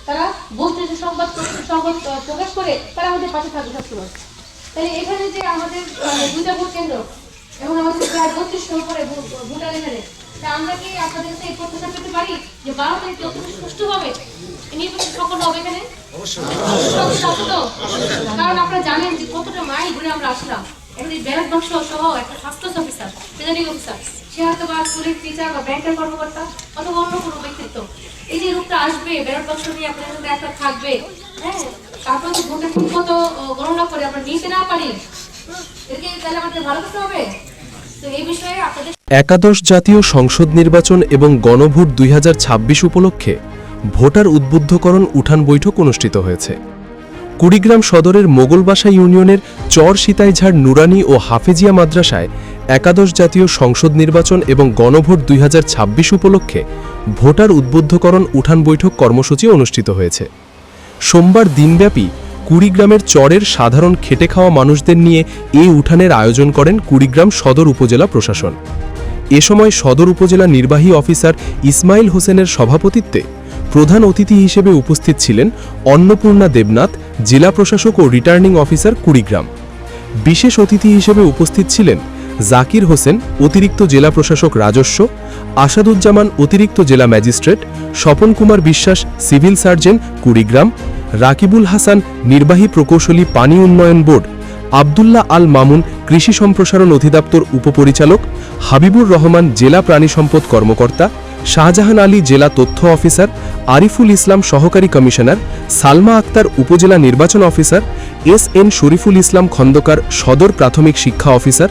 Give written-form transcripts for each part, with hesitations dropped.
তারা বস্তুনিষ্ঠ সংবাদ প্রকাশ করে তারা আমাদের পাশে থাকবে সবসময়। তাই এখানে যে আমাদের 2টা ভোট কেন্দ্র এবং আমাদের প্রায় 32টা উপরে ভোটার এখানে, তা আমরা কি আপনাদের কাছে এই প্রত্যাশা পেতে পারি যে 12 তারিখে অত্যন্ত সুষ্ঠুভাবে নির্বাচন সফল হবে এখানে? কারণ আপনারা জানেন যে কতটা মাইল ঘুরে আমরা আসলাম। এখন এই ব্যালট বাক্স সহ একটা কাস্টমস অফিসার, প্রিজাইডিং অফিসার, সে হয়তো বা স্কুলের টিচার বা ব্যাংকের কর্মকর্তা অথবা অন্য কোনো ব্যক্তিত্ব, এই যে লোকটা আসবে ব্যালট বাক্স নিয়ে আপনার সাথে একটা থাকবে, হ্যাঁ, তারপর তো ভোটের ঠিক মতো গণনা করে আমরা নিতে না পারি, এটাকে তাহলে আমাদের ভালো করতে হবে। তো এই বিষয়ে আপনাদের একাদশ জাতীয় সংসদ নির্বাচন এবং গণভোট 2026 উপলক্ষে ভোটার উদ্বুদ্ধকরণ উঠান বৈঠক অনুষ্ঠিত হয়েছে। কুড়িগ্রাম সদরের মোগলবাসা ইউনিয়নের চর সীতাইঝাড় নুরানি ও হাফেজিয়া মাদ্রাসায় একাদশ জাতীয় সংসদ নির্বাচন এবং গণভোট 2026 উপলক্ষে ভোটার উদ্বুদ্ধকরণ উঠান বৈঠক কর্মসূচি অনুষ্ঠিত হয়েছে। সোমবার দিনব্যাপী কুড়িগ্রামের চরের সাধারণ খেটে খাওয়া মানুষদের নিয়ে এই উঠানের আয়োজন করেন কুড়িগ্রাম সদর উপজেলা প্রশাসন। এ সময় সদর উপজেলা নির্বাহী অফিসার ইসমাইল হোসেনের সভাপতিত্বে প্রধান অতিথি হিসেবে উপস্থিত ছিলেন অন্নপূর্ণা দেবনাথ, জেলা প্রশাসক ও রিটার্নিং অফিসার কুড়িগ্রাম। বিশেষ অতিথি হিসেবে উপস্থিত ছিলেন জাকির হোসেন, অতিরিক্ত জেলা প্রশাসক রাজস্ব, আসাদুজ্জামান, অতিরিক্ত জেলা magistrate, Swapan Kumar Biswas, civil surgeon Kurigram, Rakibul Hasan, নির্বাহী প্রকৌশলী পানি উন্নয়ন বোর্ড, আবদুল্লাহ আল মামুন, কৃষি সম্প্রসারণ অধিদপ্তর উপপরিচালক, হাবিবুর রহমান, জেলা প্রাণী সম্পদ কর্মকর্তা, শাহজাহান আলী, জেলা তথ্য অফিসার, আরিফুল ইসলাম, সহকারী কমিশনার, সালমা আক্তার, উপজেলা নির্বাচন অফিসার, এস.এন. শরীফুল ইসলাম খন্দকার, সদর প্রাথমিক শিক্ষা অফিসার,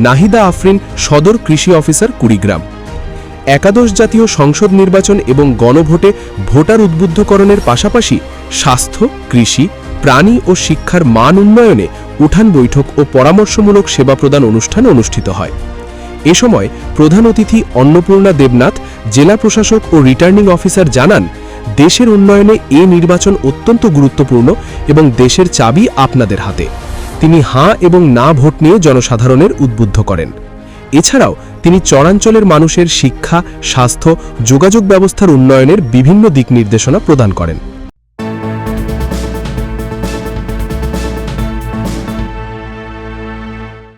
নাহিদা আফরিন, সদর কৃষি অফিসার কুড়িগ্রাম। একাদশ জাতীয় সংসদ নির্বাচন এবং গণভোটে ভোটার উদ্বুদ্ধকরণের পাশাপাশি স্বাস্থ্য, কৃষি, প্রাণী ও শিক্ষার মান উন্নয়নে উঠান বৈঠক ও পরামর্শমূলক সেবা প্রদান অনুষ্ঠান অনুষ্ঠিত হয়। এ সময় প্রধান অতিথি অন্নপূর্ণা দেবনাথ, জেলা প্রশাসক ও রিটার্নিং অফিসার জানান, দেশের উন্নয়নে এ নির্বাচন অত্যন্ত গুরুত্বপূর্ণ এবং দেশের চাবি আপনাদের হাতে। তিনি হাঁ এবং না ভোট নিয়ে জনসাধারণের উদ্বুদ্ধ করেন। এছাড়াও তিনি চরাঞ্চলের মানুষের শিক্ষা, স্বাস্থ্য, যোগাযোগ ব্যবস্থার উন্নয়নের বিভিন্ন দিক নির্দেশনা প্রদান করেন।